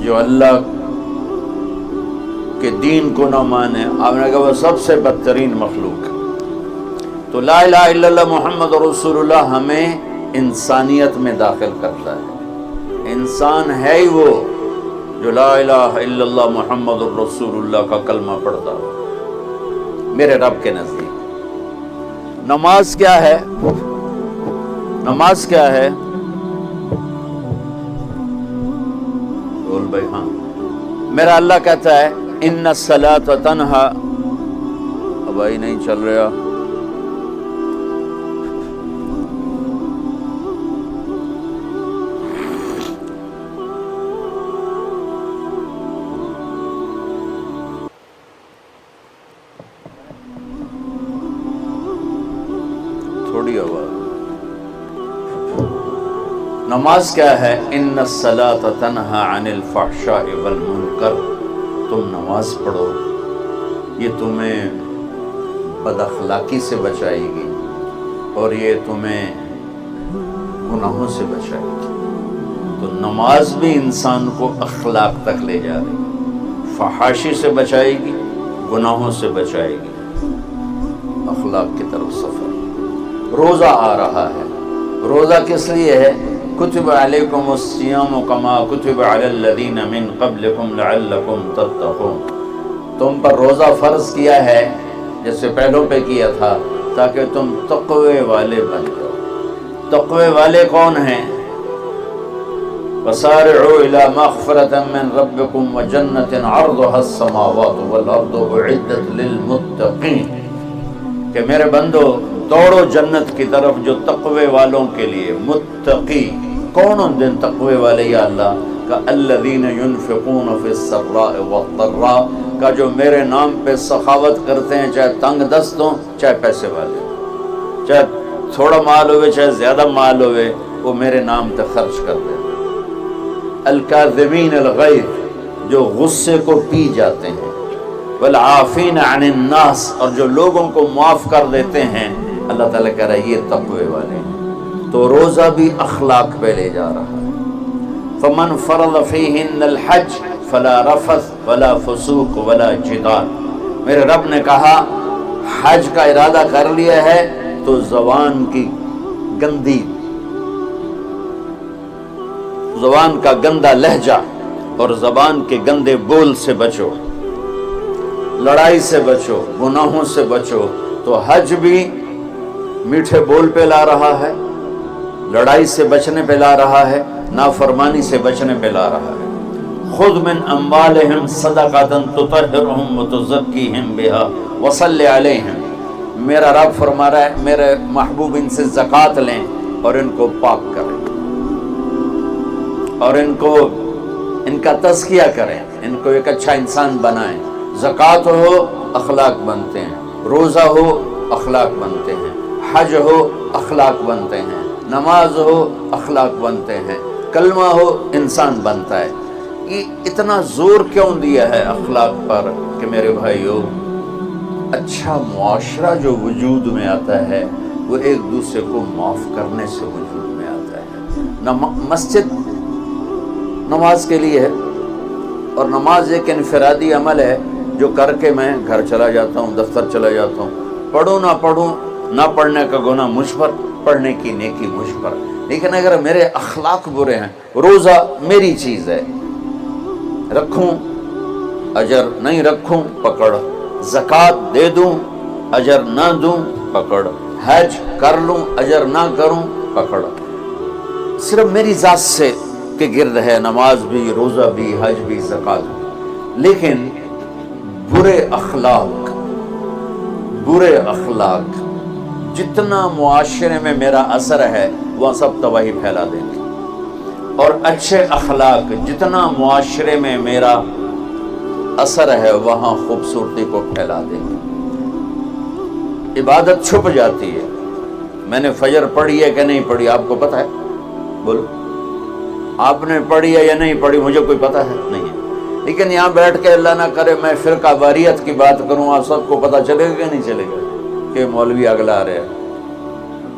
جو اللہ کے دین کو نہ مانے۔ آپ نے کہا وہ سب سے بدترین مخلوق ہے۔ تو لا الہ الا اللہ محمد رسول اللہ ہمیں انسانیت میں داخل کرتا ہے۔ انسان ہے ہی وہ جو لا الہ الا اللہ محمد رسول اللہ کا کلمہ پڑھتا ہو میرے رب کے نزدیک۔ نماز کیا ہے؟ نماز کیا ہے؟ بول بھائی ہاں۔ میرا اللہ کہتا ہے ان الصلاۃ تنہا، بھائی نہیں چل رہا، تھوڑی آواز۔ نماز کیا ہے؟ ان الصلاۃ تنہا عن الفحشاء والمنکر، تم نماز پڑھو، یہ تمہیں بد اخلاقی سے بچائے گی اور یہ تمہیں گناہوں سے بچائے گی۔ تو نماز بھی انسان کو اخلاق تک لے جا رہی ہے، فحاشی سے بچائے گی، گناہوں سے بچائے گی، اخلاق کی طرف سفر۔ روزہ آ رہا ہے، روزہ کس لیے ہے؟ کتب علیکم الصیام کما کتب علی الذین من قبلکم لعلکم تتقون، تم پر روزہ فرض کیا ہے جیسے پہلوں پہ کیا تھا تاکہ تم تقوی والے بن جاؤ۔ تقوی والے کون ہیں؟ وسارعوا الی مغفرۃ من ربکم وجنۃ عرضها السماوات والارض اعدت للمتقین، کہ میرے بندو دوڑو جنت کی طرف جو تقوی والوں کے لیے۔ متقی کون ان دن تقوی والے یا اللہ کا؟ الذین ينفقون فی السراء والضراء، کا جو میرے نام پہ سخاوت کرتے ہیں، چاہے تنگ دست ہوں چاہے پیسے والے، چاہے تھوڑا مال ہوئے چاہے زیادہ مال ہوئے، وہ میرے نام پہ خرچ کرتے ہیں۔ الکاظمین الغیظ، جو غصے کو پی جاتے ہیں۔ والعافین عن الناس، اور جو لوگوں کو معاف کر دیتے ہیں۔ اللہ تعالیٰ کہہ رہا ہے یہ تقوی والے ہیں۔ تو روزہ بھی اخلاق پہ لے جا رہا ہے۔ فمن فرض فیہن الحج فلا رفث ولا فسوق ولا جدال، میرے رب نے کہا حج کا ارادہ کر لیا ہے تو زبان کی گندی، زبان کا گندا لہجہ اور زبان کے گندے بول سے بچو، لڑائی سے بچو، گناہوں سے بچو۔ تو حج بھی میٹھے بول پہ لا رہا ہے، لڑائی سے بچنے پہ لا رہا ہے، نافرمانی سے بچنے پہ لا رہا ہے۔ خذ من اموالہم صدقۃ تطہرہم وتزکیہم بہا وصلی علیہم، میرا رب فرما رہا ہے میرے محبوب ان سے زکوٰۃ لیں اور ان کو پاک کریں اور ان کا تزکیہ کریں، ان کو ایک اچھا انسان بنائیں۔ زکوٰۃ ہو اخلاق بنتے ہیں، روزہ ہو اخلاق بنتے ہیں، حج ہو اخلاق بنتے ہیں، نماز ہو اخلاق بنتے ہیں، کلمہ ہو انسان بنتا ہے. یہ اتنا زور کیوں دیا ہے اخلاق پر کہ میرے بھائیو، اچھا معاشرہ جو وجود میں آتا ہے وہ ایک دوسرے کو معاف کرنے سے وجود میں آتا ہے. مسجد نماز کے لیے ہے، اور نماز ایک انفرادی عمل ہے جو کر کے میں گھر چلا جاتا ہوں، دفتر چلا جاتا ہوں. پڑھوں نہ پڑھوں، نہ پڑھنے کا گناہ مجھ پر، پڑھنے کی نیکی مجھ پر. لیکن اگر میرے اخلاق برے ہیں، روزہ میری چیز ہے، رکھوں اجر، نہیں رکھوں پکڑ، زکوٰۃ دے دوں اجر نہ دوں پکڑ، حج کر لوں اجر نہ کروں پکڑ. صرف میری ذات سے کے گرد ہے نماز بھی، روزہ بھی، حج بھی، زکوٰۃ بھی. لیکن برے اخلاق جتنا معاشرے میں میرا اثر ہے وہ سب تباہی پھیلا دیں گے، اور اچھے اخلاق جتنا معاشرے میں میرا اثر ہے وہاں خوبصورتی کو پھیلا دیں گے. عبادت چھپ جاتی ہے. میں نے فجر پڑھی ہے کہ نہیں پڑھی آپ کو پتہ ہے؟ بولو، آپ نے پڑھی ہے یا نہیں پڑھی؟ مجھے کوئی پتہ ہے نہیں ہے. لیکن یہاں بیٹھ کے اللہ نہ کرے میں فرقہ واریت کی بات کروں، آپ سب کو پتہ چلے گا کہ نہیں چلے گا کہ مولوی اگلا رہے ہیں؟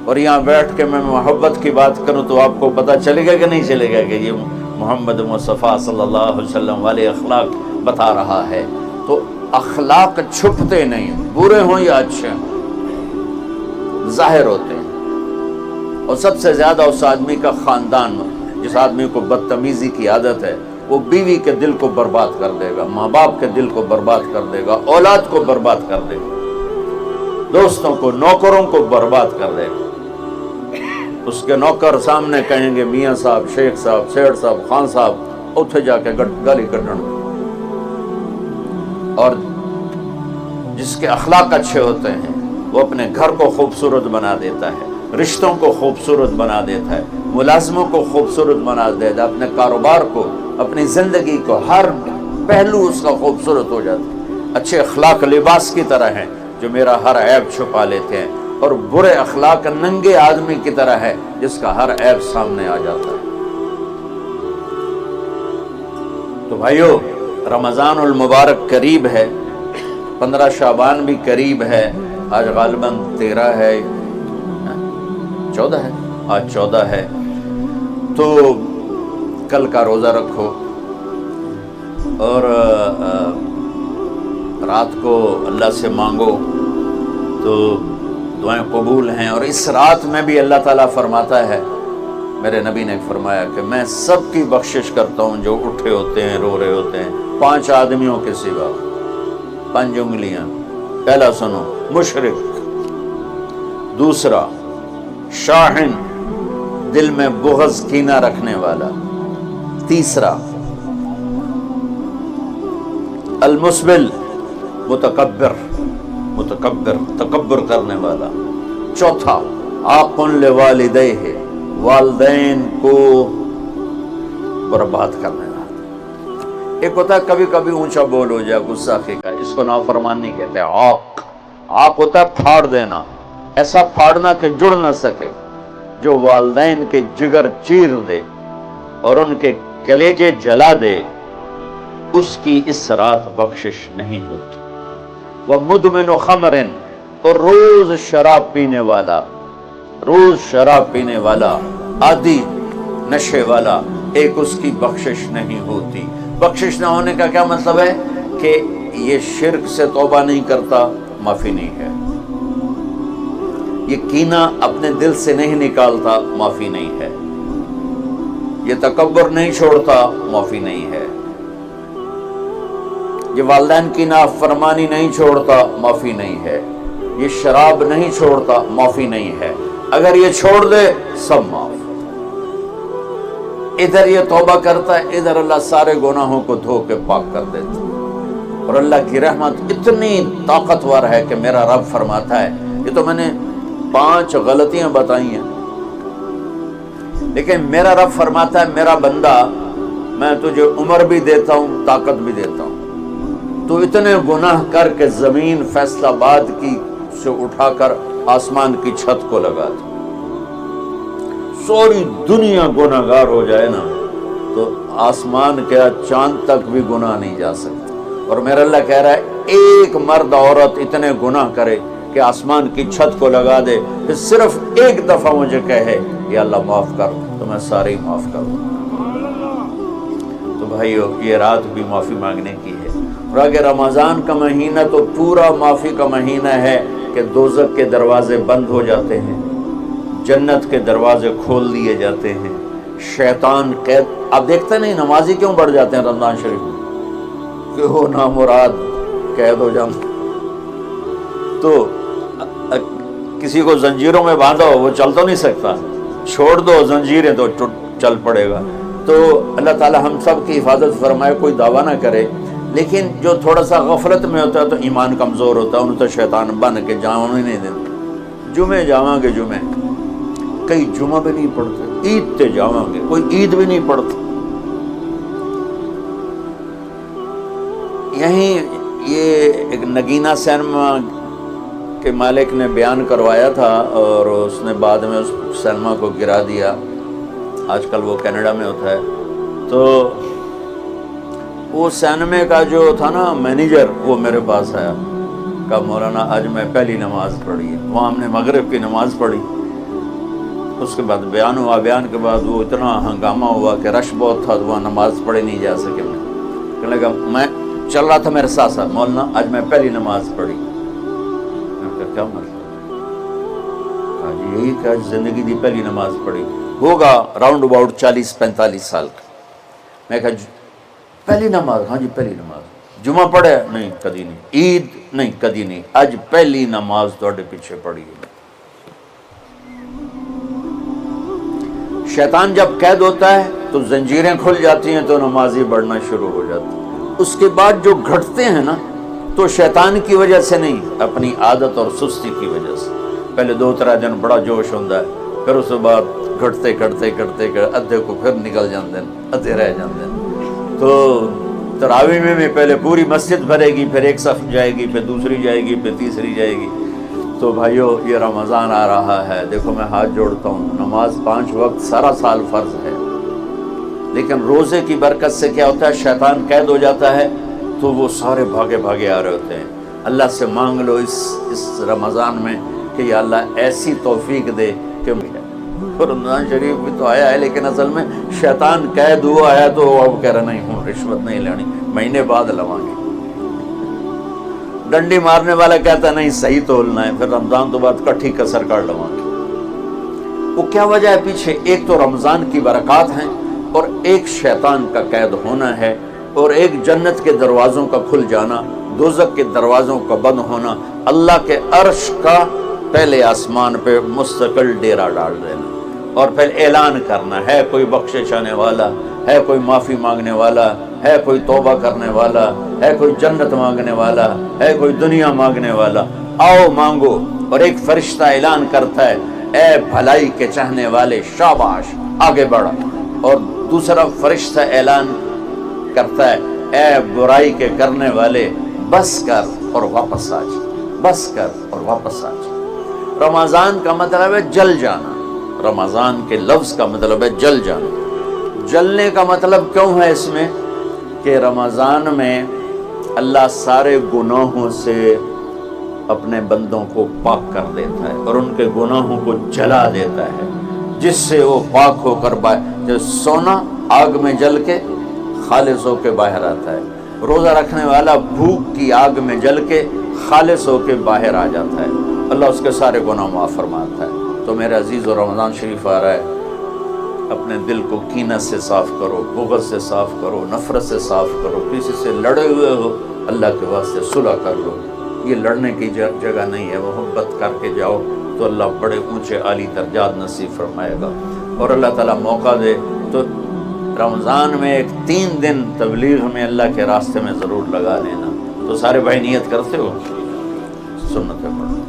اور یہاں بیٹھ کے میں محبت کی بات کروں تو آپ کو پتہ چلے گا کہ نہیں چلے گا کہ یہ محمد مصطفیٰ صلی اللہ علیہ وسلم والے اخلاق بتا رہا ہے. تو اخلاق چھپتے نہیں، برے ہوں یا اچھے ہوں، ظاہر ہوتے ہیں. اور سب سے زیادہ اس آدمی کا خاندان، جس آدمی کو بدتمیزی کی عادت ہے، وہ بیوی کے دل کو برباد کر دے گا، ماں باپ کے دل کو برباد کر دے گا، اولاد کو برباد کر دے گا، دوستوں کو، نوکروں کو برباد کر دے گا. اس کے نوکر سامنے کہیں گے میاں صاحب، شیخ صاحب، سیٹھ صاحب، خان صاحب، اتھے جا کے گالی کڈن. اور جس کے اخلاق اچھے ہوتے ہیں وہ اپنے گھر کو خوبصورت بنا دیتا ہے، رشتوں کو خوبصورت بنا دیتا ہے، ملازموں کو خوبصورت بنا دیتا ہے، اپنے کاروبار کو، اپنی زندگی کو، ہر پہلو اس کا خوبصورت ہو جاتا ہے. اچھے اخلاق لباس کی طرح ہیں جو میرا ہر عیب چھپا لیتے ہیں، اور برے اخلاق ننگے آدمی کی طرح ہے جس کا ہر عیب سامنے آ جاتا ہے. تو بھائیو، رمضان المبارک قریب ہے، 15 شعبان بھی قریب ہے. آج غالباً 13 ہے، 14 ہے، آج 14 ہے. تو کل کا روزہ رکھو، اور رات کو اللہ سے مانگو تو دعائیں قبول ہیں. اور اس رات میں بھی اللہ تعالیٰ فرماتا ہے، میرے نبی نے فرمایا کہ میں سب کی بخشش کرتا ہوں جو اٹھے ہوتے ہیں، رو رہے ہوتے ہیں، 5 آدمیوں کے سوا. 5 انگلیاں. پہلا سنو، مشرک. دوسرا، شاحن، دل میں بغض کینہ رکھنے والا. تیسرا، المسبل، متکبر، تکبر کرنے والا. چوتھا، عاق لوالدیہ، والدین کو برباد کرنے والا. ایک ہوتا ہے کبھی کبھی اونچا بول ہو جائے، غصہ کا، اس کو نافرمانی کہتے ہیں. عاق ہوتا ہے پھاڑ دینا، ایسا پھاڑنا کہ جڑ نہ سکے، جو والدین کے جگر چیر دے اور ان کے کلیجے جلا دے، اس کی اس رات بخشش نہیں ہوتی. وَمُدْمِنُ خَمْرٍ، اور روز شراب پینے والا، عادی نشے والا، ایک اس کی بخشش نہیں ہوتی. بخشش نہ ہونے کا کیا مطلب ہے؟ کہ یہ شرک سے توبہ نہیں کرتا، معافی نہیں ہے. یہ کینہ اپنے دل سے نہیں نکالتا، معافی نہیں ہے. یہ تکبر نہیں چھوڑتا، معافی نہیں ہے. یہ والدین کی نافرمانی نہیں چھوڑتا، معافی نہیں ہے. یہ شراب نہیں چھوڑتا، معافی نہیں ہے. اگر یہ چھوڑ دے سب معاف. ادھر یہ توبہ کرتا ہے، ادھر اللہ سارے گناہوں کو دھو کے پاک کر دیتا. اور اللہ کی رحمت اتنی طاقتور ہے کہ میرا رب فرماتا ہے، یہ تو میں نے 5 غلطیاں بتائی ہیں، لیکن میرا رب فرماتا ہے میرا بندہ، میں تجھے عمر بھی دیتا ہوں، طاقت بھی دیتا ہوں، تو اتنے گناہ کر کے زمین فیصل آباد کی سے اٹھا کر آسمان کی چھت کو لگا دے. ساری دنیا گناہگار ہو جائے نا تو آسمان کیا چاند تک بھی گناہ نہیں جا سکتا. اور میرا اللہ کہہ رہا ہے ایک مرد عورت اتنے گناہ کرے کہ آسمان کی چھت کو لگا دے کہ صرف ایک دفعہ مجھے کہے یا اللہ معاف کر تو میں سارے ہی معاف کر دوں. تو بھائیو یہ رات بھی معافی مانگنے کی ہے. اور اگر رمضان کا مہینہ تو پورا معافی کا مہینہ ہے کہ دوزخ کے دروازے بند ہو جاتے ہیں, جنت کے دروازے کھول دیے جاتے ہیں, شیطان قید. آپ دیکھتے نہیں نمازی کیوں بڑھ جاتے ہیں رمضان شریف میں کہ ہو نامراد قید ہو جاؤں. تو کسی کو زنجیروں میں باندھو وہ چل تو نہیں سکتا, چھوڑ دو زنجیریں تو چل پڑے گا. تو اللہ تعالی ہم سب کی حفاظت فرمائے. کوئی دعویٰ نہ کرے, لیکن جو تھوڑا سا غفلت میں ہوتا ہے تو ایمان کمزور ہوتا ہے, انہوں تو شیطان بن کے جاؤں ہی نہیں دیتا. جمعے جاواں گے جمعے, کئی جمعہ بھی نہیں پڑھتے, عید تے جاواں گے کوئی عید بھی نہیں پڑھتا. یہیں یہ ایک نگینہ سینما کے مالک نے بیان کروایا تھا اور اس نے بعد میں اس سینما کو گرا دیا. آج کل وہ کینیڈا میں ہوتا ہے. تو وہ سینمے کا جو تھا نا مینیجر, وہ میرے پاس آیا, کہا مولانا آج میں پہلی نماز پڑھی ہے. وہاں ہم نے مغرب کی نماز پڑھی, اس کے بعد بیان ہوا. بیان کے بعد وہ اتنا ہنگامہ ہوا کہ رش بہت تھا, وہاں نماز پڑھی نہیں جا سکے. کہنے لگا میں چل رہا تھا میرے ساتھ ساتھ, مولانا آج میں پہلی نماز پڑھی. میں کہا کیا مطلب؟ کہا جی یہی کہ آج زندگی دی پہلی نماز پڑھی. ہوگا راؤنڈ اباؤٹ 40-45 سال کا. میں کہا پہلی نماز؟ ہاں جی پہلی نماز. جمعہ پڑھے؟ نہیں کدی نہیں. عید؟ نہیں کدی نہیں. آج پہلی نماز تھوڑے پیچھے پڑھی ہے. شیطان جب قید ہوتا ہے تو زنجیریں کھل جاتی ہیں تو نمازی بڑھنا شروع ہو جاتی. اس کے بعد جو گھٹتے ہیں نا تو شیطان کی وجہ سے نہیں, اپنی عادت اور سستی کی وجہ سے. پہلے 2-3 دن بڑا جوش ہوتا ہے, پھر اس کے بعد گھٹتے ادھے کو پھر نکل جاتے ہیں, ادھے رہ جاتے ہیں. تو تراویح میں بھی پہلے پوری مسجد بھرے گی, پھر ایک صف جائے گی, پھر دوسری جائے گی, پھر تیسری جائے گی. تو بھائیو یہ رمضان آ رہا ہے, دیکھو میں ہاتھ جوڑتا ہوں, نماز 5 وقت سارا سال فرض ہے, لیکن روزے کی برکت سے کیا ہوتا ہے شیطان قید ہو جاتا ہے تو وہ سارے بھاگے آ رہے ہوتے ہیں. اللہ سے مانگ لو اس رمضان میں کہ یا اللہ ایسی توفیق دے کہ رمضان شریف بھی تو آیا ہے لیکن اصل میں شیطان قید ہوا ہے تو اب کہہ رہا نہیں ہوں رشوت نہیں لینی, مہینے بعد لواں گے. ڈنڈی مارنے والا کہتا ہے نہیں صحیح تولنا ہے, پھر رمضان تو بعد کٹھی کسر کر لواں گے. وہ کیا وجہ ہے پیچھے؟ ایک تو رمضان کی برکات ہیں, اور ایک شیطان کا قید ہونا ہے, اور ایک جنت کے دروازوں کا کھل جانا, دوزخ کے دروازوں کا بند ہونا, اللہ کے عرش کا پہلے آسمان پہ مستقل ڈیرا ڈال دینا, اور پھر اعلان کرنا ہے کوئی بخشش آنے والا ہے, کوئی معافی مانگنے والا ہے, کوئی توبہ کرنے والا ہے, کوئی جنت مانگنے والا ہے, کوئی دنیا مانگنے والا, آؤ مانگو. اور ایک فرشتہ اعلان کرتا ہے اے بھلائی کے چاہنے والے شاباش آگے بڑھا, اور دوسرا فرشتہ اعلان کرتا ہے اے برائی کے کرنے والے بس کر اور واپس آ جا, بس کر اور واپس آ جا. رمضان کا مطلب ہے جل جانا, رمضان کے لفظ کا مطلب ہے جل جانا. جلنے کا مطلب کیوں ہے اس میں کہ رمضان میں اللہ سارے گناہوں سے اپنے بندوں کو پاک کر دیتا ہے اور ان کے گناہوں کو جلا دیتا ہے, جس سے وہ پاک ہو کر جو سونا آگ میں جل کے خالص ہو کے باہر آتا ہے, روزہ رکھنے والا بھوک کی آگ میں جل کے خالص ہو کے باہر آ جاتا ہے, اللہ اس کے سارے گناہ معاف فرماتا ہے. تو میرے عزیز و رمضان شریف آ رہا ہے, اپنے دل کو کینہ سے صاف کرو, بغض سے صاف کرو, نفرت سے صاف کرو. کسی سے لڑے ہوئے ہو اللہ کے واسطے صلح کر لو, یہ لڑنے کی جگہ نہیں ہے, محبت کر کے جاؤ تو اللہ بڑے اونچے عالی درجات نصیب فرمائے گا. اور اللہ تعالیٰ موقع دے تو رمضان میں ایک 3 دن تبلیغ میں اللہ کے راستے میں ضرور لگا لینا. تو سارے بھائی نیت کرتے ہو, سنت پڑھو.